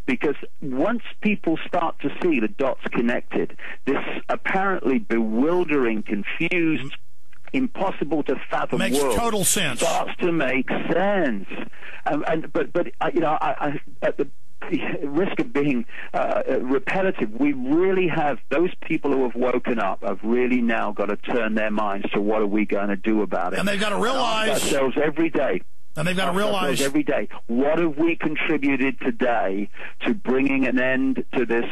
because once people start to see the dots connected, this apparently bewildering, confused, impossible to fathom makes world total sense. Starts to make sense. But you know, I at the risk of being repetitive, we really have, those people who have woken up have really now got to turn their minds to what are we going to do to it. And they've got to realize, ask ourselves every day. And they've got to realize every day, what have we contributed today to bringing an end to this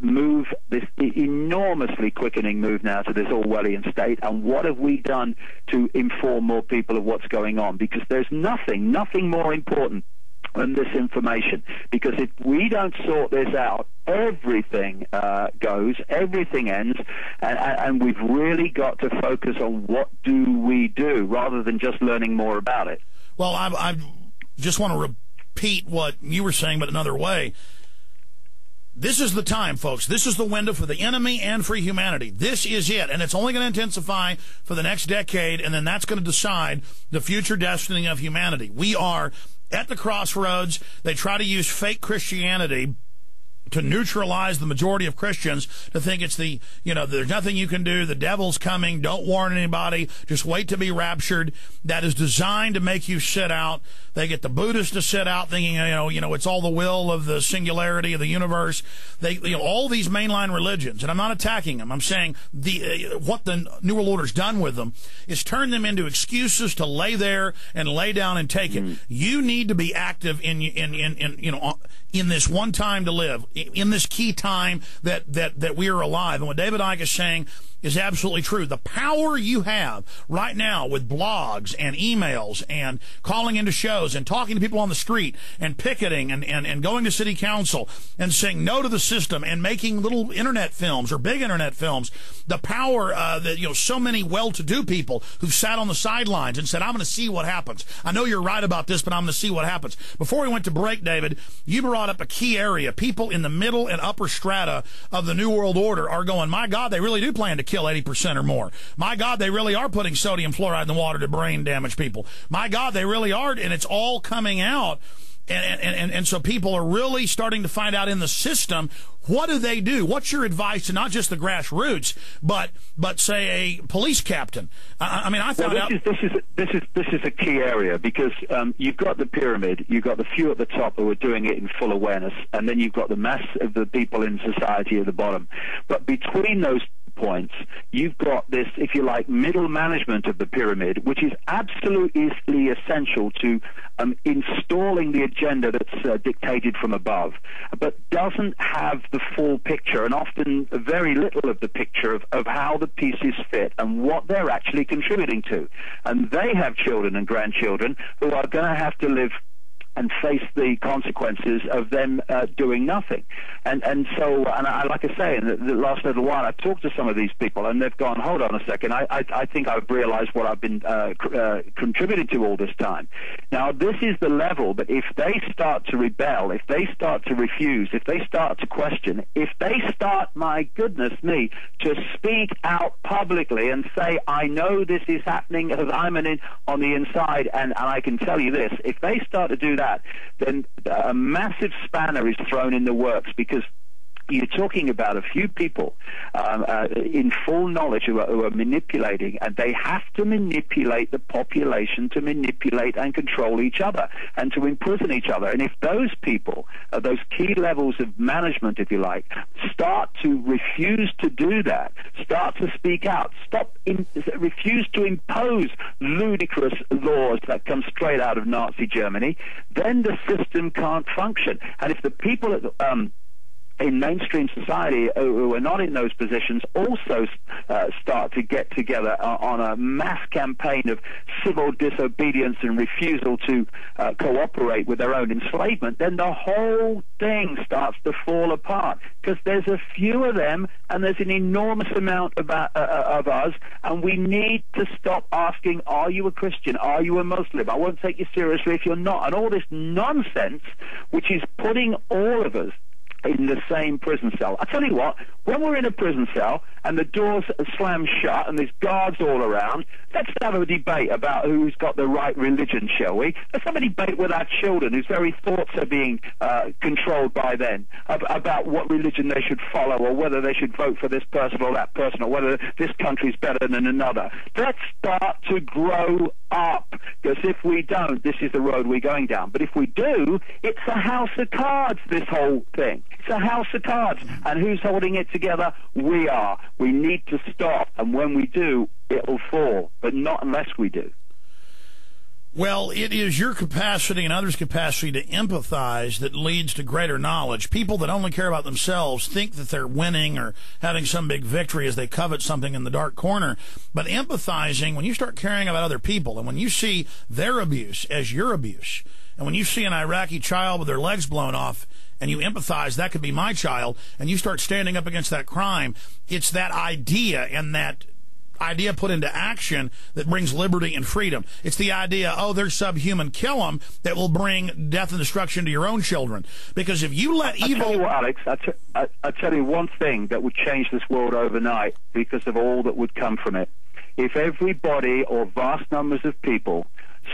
move, this enormously quickening move now to this Orwellian state, and what have we done to inform more people of what's going on? Because there's nothing more important than this information. Because if we don't sort this out, everything goes, everything ends, and we've really got to focus on what do we do rather than just learning more about it. Well, I just want to repeat what you were saying, but another way. This is the time, folks. This is the window for the enemy and for humanity. This is it, and it's only going to intensify for the next decade, and then that's going to decide the future destiny of humanity. We are at the crossroads. They try to use fake Christianity to neutralize the majority of Christians, to think it's the, you know, there's nothing you can do, the devil's coming, don't warn anybody, just wait to be raptured. That is designed to make you sit out. They get the Buddhists to sit out, thinking, you know, it's all the will of the singularity of the universe. All these mainline religions, and I'm not attacking them. I'm saying what the New World Order's done with them is turn them into excuses to lay there and lay down and take it. You need to be active in this one time to live, in this key time that we are alive. And what David Icke is saying is absolutely true. The power you have right now with blogs and emails and calling into shows and talking to people on the street and picketing and going to city council and saying no to the system and making little internet films or big internet films, the power that, so many well-to-do people who've sat on the sidelines and said, I'm going to see what happens. I know you're right about this, but I'm going to see what happens. Before we went to break, David, you brought up a key area. People in the middle and upper strata of the New World Order are going, my God, they really do plan to kill 80% or more. My God, they really are putting sodium fluoride in the water to brain damage people. My God, they really are, and it's all coming out. And so people are really starting to find out in the system, what do they do? What's your advice to not just the grassroots, but say a police captain? I found out this is a key area, because you've got the pyramid, you've got the few at the top who are doing it in full awareness, and then you've got the mass of the people in society at the bottom. But between those points, you've got this, if you like, middle management of the pyramid, which is absolutely essential to installing the agenda that's dictated from above, but doesn't have the full picture, and often very little of the picture of how the pieces fit and what they're actually contributing to. And they have children and grandchildren who are going to have to live and face the consequences of them doing nothing. And so, like I say, in the last little while, I've talked to some of these people, and they've gone, hold on a second, I think I've realized what I've been contributing to all this time. Now, this is the level, but if they start to rebel, if they start to refuse, if they start to question, if they start, my goodness me, to speak out publicly and say, I know this is happening because I'm on the inside, and I can tell you this, if they start to do that, then a massive spanner is thrown in the works, because you're talking about a few people in full knowledge who are manipulating, and they have to manipulate the population to manipulate and control each other and to imprison each other. And if those people, those key levels of management, if you like, start to refuse to do that, start to speak out, refuse to impose ludicrous laws that come straight out of Nazi Germany, then the system can't function. And if the people at in mainstream society who are not in those positions also start to get together on a mass campaign of civil disobedience and refusal to cooperate with their own enslavement, then the whole thing starts to fall apart, because there's a few of them and there's an enormous amount of us, and we need to stop asking, are you a Christian? Are you a Muslim? I won't take you seriously if you're not. And all this nonsense, which is putting all of us in the same prison cell. I tell you what, when we're in a prison cell and the doors are slammed shut and there's guards all around, let's have a debate about who's got the right religion, shall we? Let's have a debate with our children whose very thoughts are being controlled by them about what religion they should follow, or whether they should vote for this person or that person, or whether this country's better than another. Let's start to grow up, because if we don't, this is the road we're going down. But if we do, it's a house of cards, this whole thing. It's a house of cards. And who's holding it together? We are. We need to stop. And when we do, it'll fall. But not unless we do. Well, it is your capacity and others' capacity to empathize that leads to greater knowledge. People that only care about themselves think that they're winning or having some big victory as they covet something in the dark corner. But empathizing, when you start caring about other people, and when you see their abuse as your abuse, and when you see an Iraqi child with their legs blown off, and you empathize, that could be my child, and you start standing up against that crime, it's that idea and that idea put into action that brings liberty and freedom. It's the idea, oh, they're subhuman, kill them, that will bring death and destruction to your own children. Because if you let evil... I tell you what, Alex, I tell you one thing that would change this world overnight because of all that would come from it. If everybody, or vast numbers of people,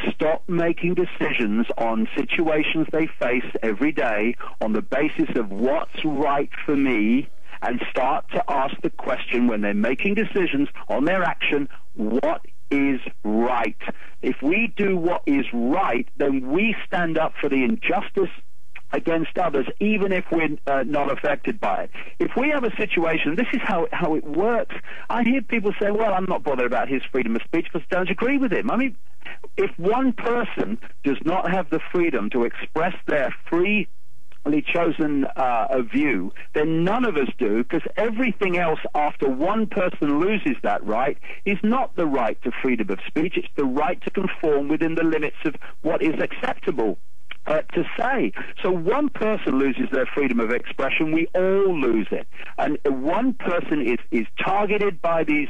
stop making decisions on situations they face every day on the basis of what's right for me, and start to ask the question when they're making decisions on their action, what is right? If we do what is right, then we stand up for the injustice against others, even if we're not affected by it. If we have a situation, this is how it works. I hear people say, well, I'm not bothered about his freedom of speech because I don't agree with him. I mean, if one person does not have the freedom to express their free chosen view, then none of us do, because everything else after one person loses that right is not the right to freedom of speech. It's the right to conform within the limits of what is acceptable to say. So one person loses their freedom of expression, we all lose it. And one person is targeted by these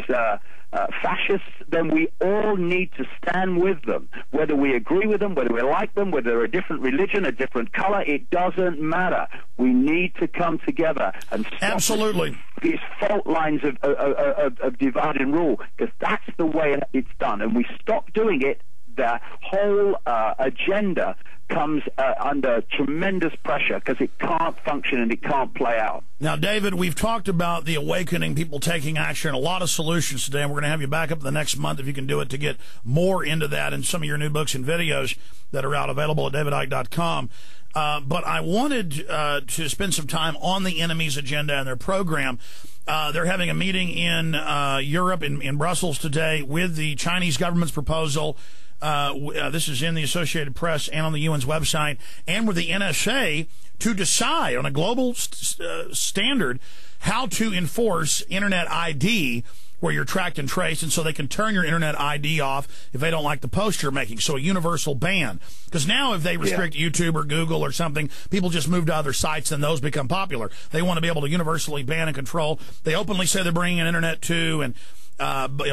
fascists, then we all need to stand with them. Whether we agree with them, whether we like them, whether they're a different religion, a different color, it doesn't matter. We need to come together and stop absolutely these fault lines of divide and rule, because that's the way it's done. And we stop doing it, the whole agenda comes under tremendous pressure because it can't function and it can't play out. Now, David, we've talked about the awakening, people taking action, a lot of solutions today, and we're going to have you back up the next month if you can do it to get more into that and some of your new books and videos that are out available at davidicke.com. But I wanted to spend some time on the enemy's agenda and their program. They're having a meeting in Europe, in Brussels today, with the Chinese government's proposal. This is in the Associated Press and on the UN's website, and with the NSA to decide on a global standard how to enforce Internet ID where you're tracked and traced, and so they can turn your Internet ID off if they don't like the post you're making. So a universal ban. Because now if they restrict YouTube or Google or something, people just move to other sites and those become popular. They want to be able to universally ban and control. They openly say they're bringing in Internet 2 and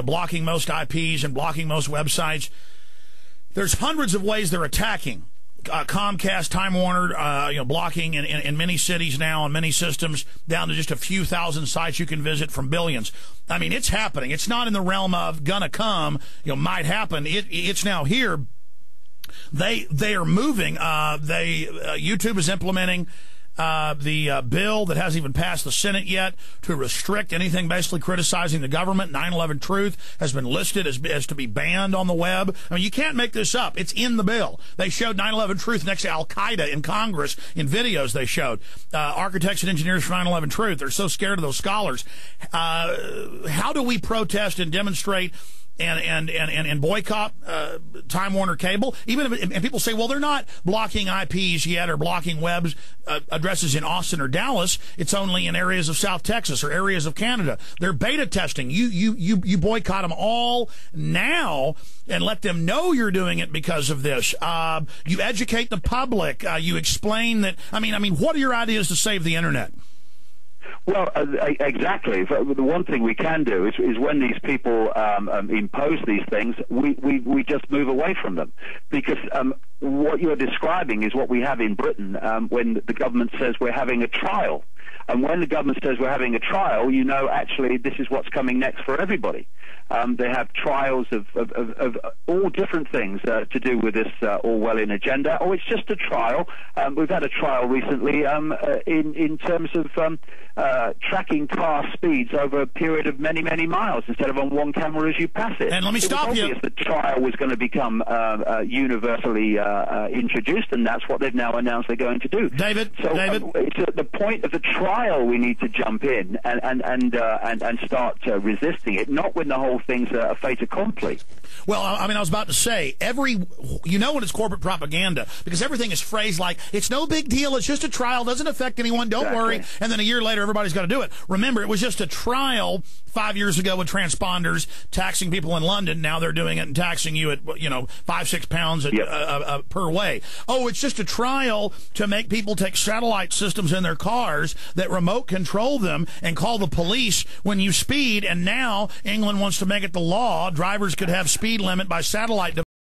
blocking most IPs and blocking most websites. There's hundreds of ways they're attacking. Comcast, Time Warner, blocking in many cities now on many systems, down to just a few thousand sites you can visit from billions. I mean, it's happening. It's not in the realm of gonna come, might happen. It's now here. They are moving. YouTube is implementing the bill that hasn't even passed the Senate yet to restrict anything basically criticizing the government. 9/11 Truth has been listed as to be banned on the web. I mean, you can't make this up. It's in the bill. They showed 9/11 Truth next to Al-Qaeda in Congress in videos they showed. Architects and engineers for 9/11 Truth. They're so scared of those scholars. How do we protest and demonstrate and boycott Time Warner Cable? Even if and people say, well, they're not blocking IPs yet or blocking web addresses in Austin or Dallas. It's only in areas of South Texas or areas of Canada. They're beta testing. You boycott them all now and let them know you're doing it because of this. You educate the public. You explain that. I mean, what are your ideas to save the internet? Well, exactly. The one thing we can do is when these people impose these things, we just move away from them, because what you're describing is what we have in Britain when the government says we're having a trial. And when the government says we're having a trial, you know, actually, this is what's coming next for everybody. They have trials of all different things to do with this Orwellian agenda. Oh, it's just a trial. We've had a trial recently in terms of tracking car speeds over a period of many, many miles instead of on one camera as you pass it. And let me stop you. It was obvious the trial was going to become universally introduced, and that's what they've now announced they're going to do. David, it's at the point of the trial we need to jump in and start resisting it, not when the whole thing's a fait accompli. Well, I mean, I was about to say, when it's corporate propaganda, because everything is phrased like, it's no big deal, it's just a trial, doesn't affect anyone, don't worry, and then a year later everybody's got to do it. Remember, it was just a trial 5 years ago with transponders taxing people in London. Now they're doing it and taxing you at, 5-6 pounds per way. Oh, it's just a trial to make people take satellite systems in their cars that remote control them and call the police when you speed, and now England wants to make it the law. Drivers could have speed limit by satellite